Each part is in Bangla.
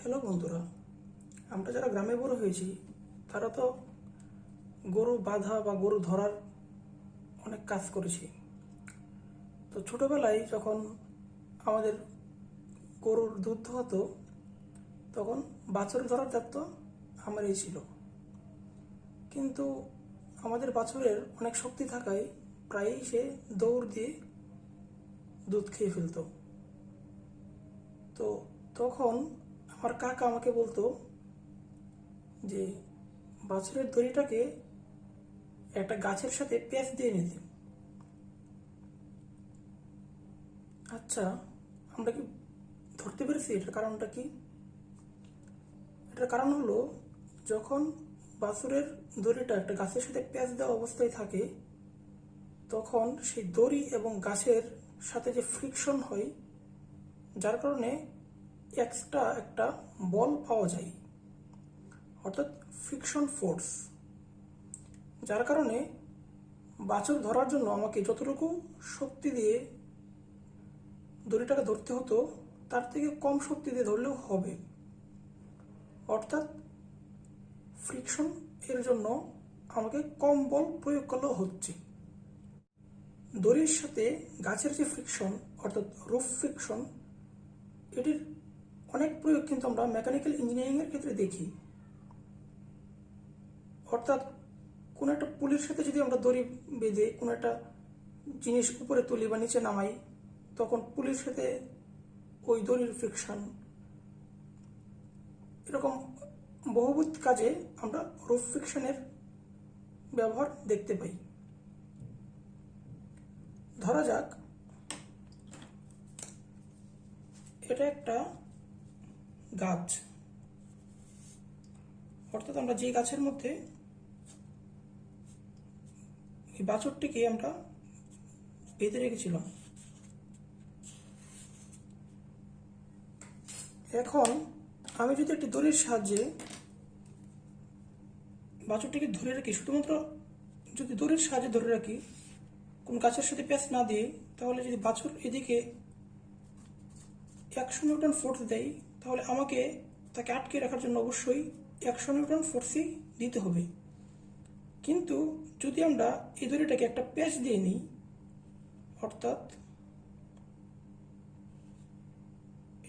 হ্যালো বন্ধুরা, আমরা যারা গ্রামে বড় হয়েছি তারা তো গরু বাঁধা বা গরু ধরার অনেক কাজ করেছি। তো ছোটবেলায় যখন আমাদের গরুর দুধ হতো তখন বাছুর ধরার দায়িত্ব আমারই ছিল। কিন্তু আমাদের বাছুরের অনেক শক্তি থাকায় প্রায়ই সে দৌড় দিয়ে দুধ খেয়ে ফেলতো। তো তখন আমার কাকা আমাকে বলতো যে বাছুরের দড়িটাকে একটা গাছের সাথে প্যাঁচ দিয়ে নিতে। আচ্ছা, আমরা কি ধরতে পেরেছি এটার কারণটা কি? এটার কারণ হলো, যখন বাছুরের দড়িটা একটা গাছের সাথে প্যাঁচ দেওয়া অবস্থায় থাকে তখন সেই দড়ি এবং গাছের সাথে যে ফ্রিকশন হয়, যার কারণে এক্সট্রা একটা বল পাওয়া যায়, অর্থাৎ ফ্রিকশন ফোর্স। যার কারণে বাছুর ধরার জন্য আমাকে যতটুকু শক্তি দিয়ে দড়িটাকে ধরতে হতো তার থেকে কম শক্তি দিয়ে ধরলেও হবে। অর্থাৎ ফ্রিকশন এর জন্য আমাকে কম বল প্রয়োগ করলেও হচ্ছে। দড়ির সাথে গাছের যে ফ্রিকশন অর্থাৎ রুফ ফ্রিকশন, এটির অনেক প্রয়োগ কিন্তু আমরা মেকানিক্যাল ইঞ্জিনিয়ারিংয়ের ক্ষেত্রে দেখি। অর্থাৎ কোনো একটা পুলির সাথে যদি আমরা দড়ি বেঁধে কোনো একটা জিনিস উপরে তুলি বা নিচে নামাই, তখন পুলির সাথে ওই দড়ির ফ্রিকশন, এরকম বহুবিধ কাজে আমরা রুফ ফ্রিকশনের ব্যবহার দেখতে পাই। ধরা যাক এটা একটা গাছ, অর্থাৎ আমরা যে গাছের মধ্যে এই বাছুরটিকে আমরা বেঁধে রেখেছিলাম। এখন আমি যদি একটি দড়ির সাহায্যে বাছুরটিকে ধরে রাখি, শুধুমাত্র যদি দড়ির সাহায্যে ধরে রাখি, কোন গাছের সাথে প্যাঁচ না দিয়ে, তাহলে যদি বাছুর এদিকে 100 নিউটন ফোর্স দেয়, তাহলে আমাকে তাকে আটকে রাখার জন্য অবশ্যই 100 নিউটন ফোর্সই দিতে হবে। কিন্তু যদি আমরা এই দড়িটাকে একটা প্যাঁচ দিয়ে নিই, অর্থাৎ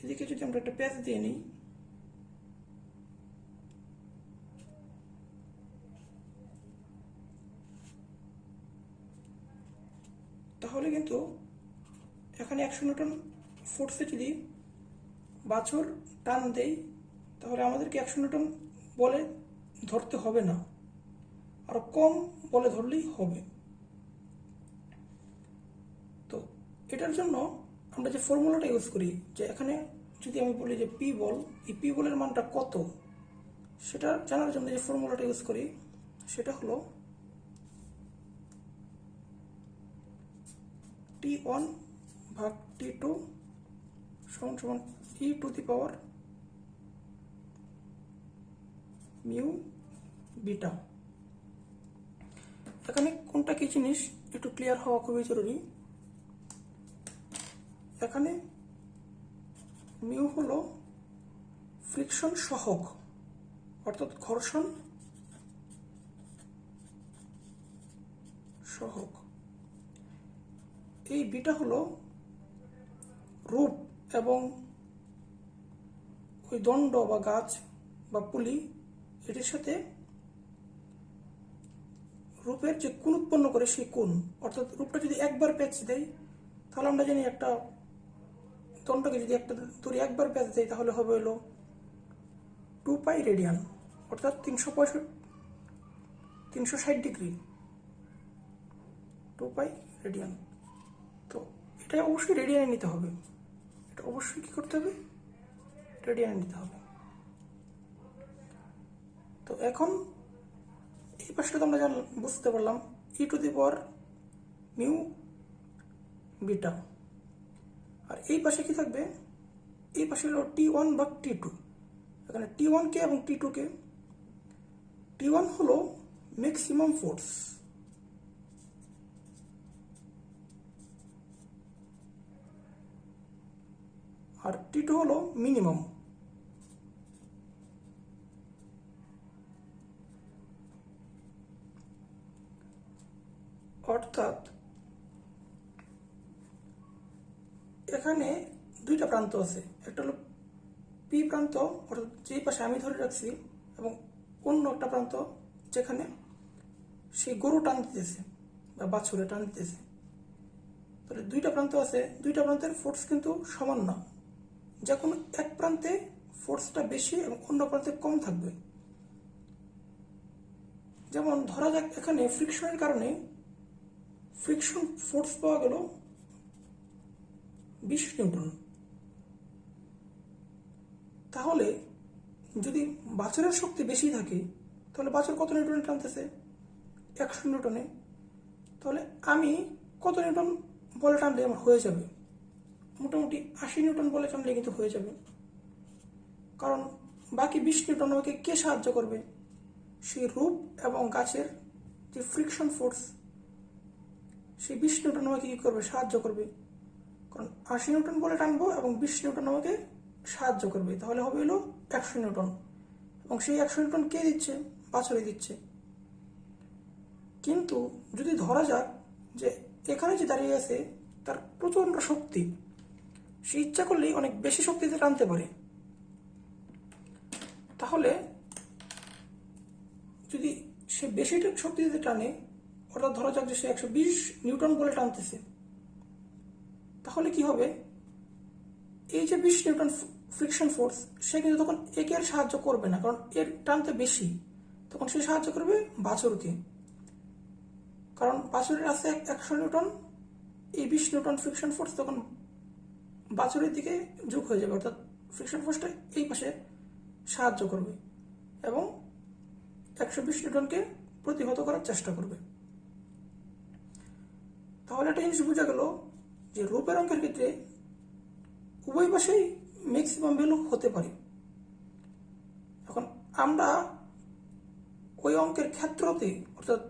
এদিকে যদি আমরা একটা প্যাঁচ দিয়ে নিই, তাহলে কিন্তু এখানে 100 নিউটন ফোর্সে যদি বাছুর টান দেয়, তাহলে আমাদেরকে 100 নিউটন বলে ধরতে হবে না, আরো কম বলে ধরলেই হবে। তো এটার জন্য আমরা যে ফর্মুলাটা ইউজ করি, যে এখানে যদি আমি বলি যে পি বল, এই পি বলের মানটা কত সেটা জানার জন্য যে ফর্মুলাটা ইউজ করি সেটা হলো T1 ভাগ T2 সমান সমান E two the power mu beta. এখানে কোনটা কি জিনিস একটু ক্লিয়ার হওয়া খুবই জরুরি। এখানে মিউ হলো ফ্রিকশন সহগ, অর্থাৎ ঘর্ষণ সহগ। এই বিটা হলো রূপ এবং ওই দণ্ড বা গাছ বা পুলি, এটির সাথে রূপের যে কোণ উৎপন্ন করে সেই কোণ। অর্থাৎ রূপটা যদি একবার প্যাচ দেয়, তাহলে আমরা জানি একটা দণ্ডকে যদি একটা দড়ি একবার প্যাচ দেয় তাহলে হবে হলো 2 পাই রেডিয়ান, অর্থাৎ 360 ডিগ্রি, 2 পাই রেডিয়ান। তো এটা অবশ্যই রেডিয়ানে নিতে হবে, এটা অবশ্যই কি করতে হবে, রেডিয়ানে নিতে হবে। তো এখন এই পাশটা তো আমরা বুঝতে পারলাম e to the power mu beta, আর এই পাশে কি থাকবে, এই পাশে হলো T1 বা T2। এখানে T1 কে এবং T2 কে, T1 হলো ম্যাক্সিমাম ফোর্স, আর T2 হলো মিনিমাম। অর্থাৎ এখানে দুইটা প্রান্ত আছে, একটা হলো পি প্রান্ত অর্থাৎ যেই পাশে আমি ধরে রাখছি, এবং অন্য একটা প্রান্ত যেখানে সেই গরু টান দিতেছে বা বাছুরে টান দিতেছে। তাহলে দুইটা প্রান্ত আছে, দুইটা প্রান্তের ফোর্স কিন্তু সমান না, যে কোনো এক প্রান্তে ফোর্সটা বেশি এবং অন্য প্রান্তে কম থাকবে। যেমন ধরা যাক এখানে ফ্রিকশনের কারণে ফ্রিকশন ফোর্স পাওয়া গেল 20 নিউটন। তাহলে যদি বাছুরের শক্তি বেশি থাকে তাহলে বাছুর কত নিউটনে টানতেছে? 100 নিউটনে। তাহলে আমি কত নিউটন বলে টানলে আমার হয়ে যাবে? মোটামুটি 80 নিউটন বলে টানলে কিন্তু হয়ে যাবে, কারণ বাকি 20 নিউটন আমাকে কে সাহায্য করবে? সেই রূপ এবং গাছের যে ফ্রিকশন ফোর্স, সেই 20 নিউটন আমাকে কী করবে? সাহায্য করবে। কারণ 80 নিউটন বলে টানবো এবং 20 নিউটন আমাকে সাহায্য করবে, তাহলে হবে হলো 100 নিউটন। এবং সেই 100 নিউটন কে দিচ্ছে? বাছুরে দিচ্ছে। কিন্তু যদি ধরা যাক যে এখানে যে দাঁড়িয়ে আছে তার প্রচণ্ড শক্তি, সে ইচ্ছা করলেই অনেক বেশি শক্তিতে টানতে পারে, তাহলে যদি সে বেশি শক্তিতে টানে, অর্থাৎ ধরা যাক যে সে 120 নিউটন বলে টানতেছে, তাহলে কি হবে? এই যে 20 নিউটন ফ্রিকশন ফোর্স, সে কিন্তু তখন একে আর সাহায্য করবে না, কারণ এর টানতে বেশি, তখন সে সাহায্য করবে বাছুরকে। কারণ বাছুরের আছে 100 নিউটন, এই 20 নিউটন ফ্রিকশন ফোর্স তখন বাছুরের দিকে যোগ হয়ে যাবে, অর্থাৎ ফ্রিকশন ফোর্সটা এই পাশে সাহায্য করবে এবং 120 নিউটনকে প্রতিহত করার চেষ্টা করবে। তাহলে একটা জিনিস বোঝা গেল যে রূপের অঙ্কের ক্ষেত্রে উভয় পাশেই ম্যাক্সিমাম ভ্যালু হতে পারে। এখন আমরা ওই অঙ্কের ক্ষেত্রতে, অর্থাৎ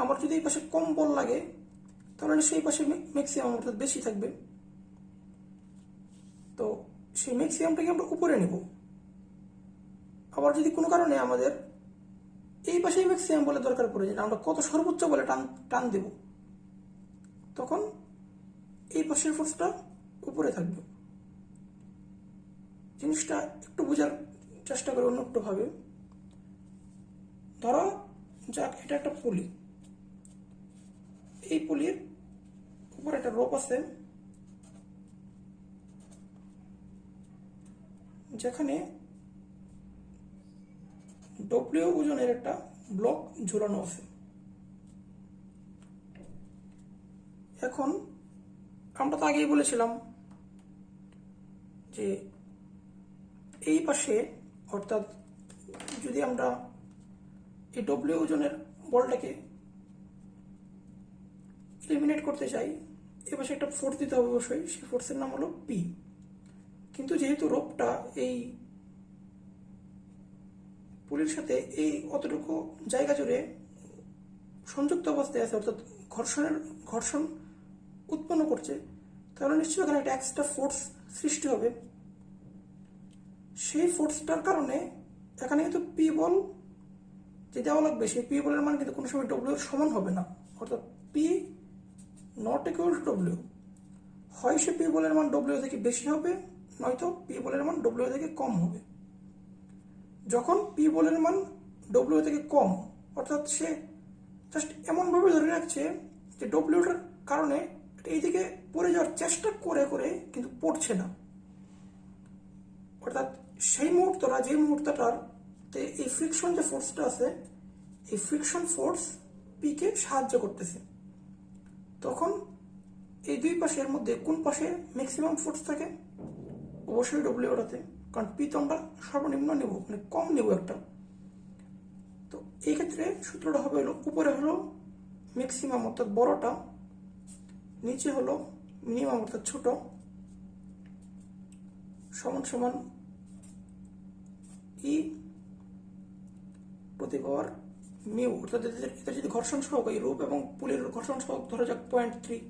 আমার যদি এই পাশে কম বল লাগে তাহলে সেই পাশে ম্যাক্সিমাম অর্থাৎ বেশি থাকবে, তো সেই ম্যাক্সিমামটাকে আমরা উপরে নেব। আবার যদি কোনো কারণে আমাদের এই পাশেই ম্যাক্সিমাম বলে দরকার পড়ে যায়, আমরা কত সর্বোচ্চ বলে টান দেব, তখন এই পাশের ফোর্সটা উপরে থাকবে। জিনিসটা একটু বোঝার চেষ্টা করে অন্য একটু ভাবে। ধরো যাক এটা একটা পুলি, এই পুলির উপরে একটা রোপ আছে, যেখানে ডব্লিউ ওজনের একটা ব্লক ঝুলানো আছে। এখন আমরা তো আগেই বলেছিলাম যে এই পাশে, অর্থাৎ যদি আমরা এই ডব্লিউ ওজনের বলটাকে এলিমিনেট করতে চাই, এ পাশে একটা ফোর্স দিতে হবে অবশ্যই, সেই ফোর্সের নাম হলো পি। কিন্তু যেহেতু রোপটা এই পুলির সাথে এই অতটুকু জায়গা জুড়ে সংযুক্ত অবস্থায় আছে, অর্থাৎ ঘর্ষণ উৎপন্ন করছে, তাহলে নিশ্চয়ই এখানে একটা এক্সট্রা ফোর্স সৃষ্টি হবে। সেই ফোর্সটার কারণে এখানে কিন্তু পি বল যে দেওয়া লাগবে, সেই পি বলের মান কিন্তু কোনো সময় ডব্লিউ এর সমান হবে না, অর্থাৎ P not equal to W. হয় সে পি বলের মান ডব্লিউ থেকে বেশি হবে, নয়তো পি বলের মান ডব্লিউ থেকে কম হবে। যখন পি বলের মান ডব্লিউ থেকে কম, অর্থাৎ সে জাস্ট এমনভাবে ধরে রাখছে যে ডব্লিউটার কারণে এইদিকে পড়ে যাওয়ার চেষ্টা করে করে কিন্তু পড়ছে না, অর্থাৎ সেই মুহূর্তটা, যে মুহূর্তটাতে এই ফ্রিকশন যে ফোর্সটা আছে, এই ফ্রিকশন ফোর্স পিকে সাহায্য করতেছে, তখন এই দুই পাশের মধ্যে কোন পাশে ম্যাক্সিমাম ফোর্স থাকে? অবশ্যই ডব্লিউটাতে, কারণ পি তো আমরা সর্বনিম্ন নেব, মানে কম নেব একটা। তো এই ক্ষেত্রে সূত্রটা হবে হলো উপরে হলো ম্যাক্সিমাম অর্থাৎ বড়টা, নিচে হলো মিনিমাম অর্থাৎ ছোট, সমান সমান ই প্রতি পাওয়ার মিউ, অর্থাৎ এটা যদি ঘর্ষণ সহগ, এই রূপ এবং পুলির ঘর্ষণ সহগ ধরা যাক 0.3,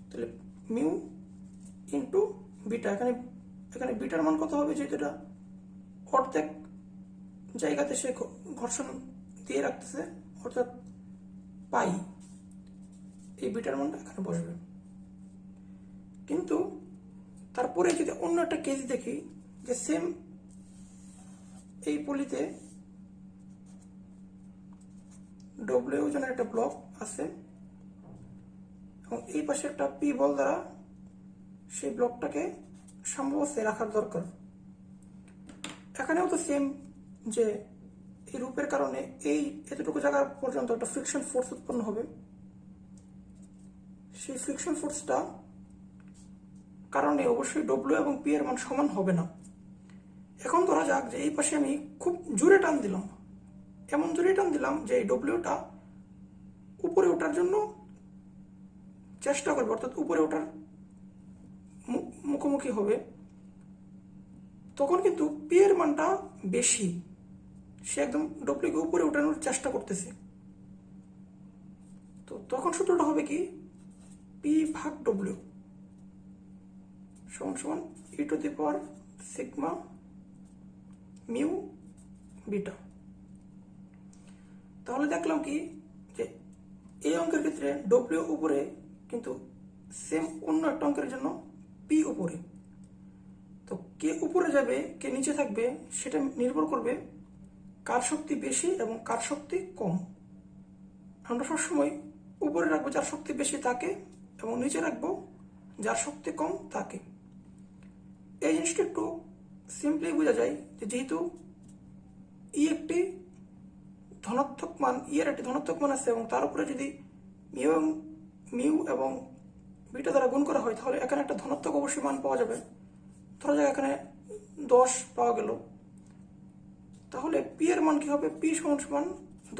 তাহলে মিউ ইন্টু বিটা। এখানে বিটার মান কত হবে? যেহেতু এটা অর্ধেক জায়গাতে সে ঘর্ষণ দিয়ে রাখতেছে, অর্থাৎ পাই। এই বিটার মানটা এখানে বসবে। কিন্তু তারপরে যদি অন্য একটা কেস দেখি যে সেম এই পলিতে ডব্লিউ ওজনের একটা ব্লক আছে এবং এই পাশে একটা পি বল দ্বারা সেই ব্লকটাকে সাম্যাবস্থায় রাখার দরকার। এখানেও তো সেম, যে এই রূপের কারণে এই এতটুকু জায়গা পর্যন্ত একটা ফ্রিকশন ফোর্স উৎপন্ন হবে। সেই ফ্রিকশন ফোর্সটা কারণে অবশ্যই ডব্লিউ এবং পি এর মান সমান হবে না। এখন ধরা যাক যে এই পাশে আমি খুব জোরে টান দিলাম, এমন জোরে টান দিলাম যে এই ডব্লিউটা উপরে ওঠার জন্য চেষ্টা করবে, অর্থাৎ উপরে ওঠার মুখোমুখি হবে। তখন কিন্তু পি এর মানটা বেশি, সে একদম ডব্লিউকে উপরে ওঠানোর চেষ্টা করতেছে। তো তখন সূত্রটা হবে কি, পি ভাগ ডব্লিউ সমান সমান e to the power sigma mu beta. তাহলে দেখলাম কি, যে এই অঙ্কের ক্ষেত্রে ডব্লিউ উপরে, কিন্তু সেম অন্য একটা অঙ্কের জন্য পি উপরে। তো কে উপরে যাবে কে নিচে থাকবে সেটা নির্ভর করবে কার শক্তি বেশি এবং কার শক্তি কম। আমরা সবসময় উপরে রাখবো যার শক্তি বেশি তাকে, এবং নিচে রাখবো যার শক্তি কম তাকে। এই জিনিসটা একটু সিম্পলি বোঝা যায় যে যেহেতু ই একটি ধনাত্মক মান, ই এর একটি ধনাত্মক মান আছে এবং তার উপরে যদি মিউ এবং বিটা দ্বারা গুণ করা হয় তাহলে এখানে একটা ধনাত্মক অবশ্যই মান পাওয়া যাবে। ধরা যাক এখানে 10 পাওয়া গেল, তাহলে পি এর মান কি হবে, পি সমান সমান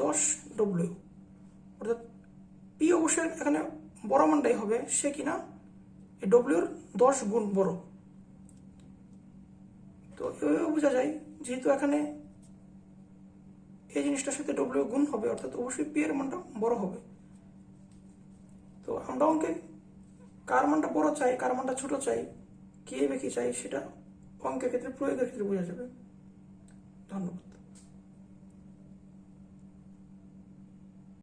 10 ডব্লিউ, অর্থাৎ পি অবশ্যই এখানে বড় মানটাই হবে, সে কিনা এই ডব্লিউর 10 গুণ বড়। তো এভাবে বোঝা যায় যেহেতু এখানে এই জিনিসটার সাথে ডব্লিউ গুণ হবে, অর্থাৎ অবশ্যই পি এর মানটা বড় হবে। তো আমরা অঙ্কে কার মানটা বড় চাই কার মানটা ছোট চাই, কে বেশি চাই, সেটা অঙ্কের ক্ষেত্রে প্রয়োগের ক্ষেত্রে বোঝা যাবে। ধন্যবাদ।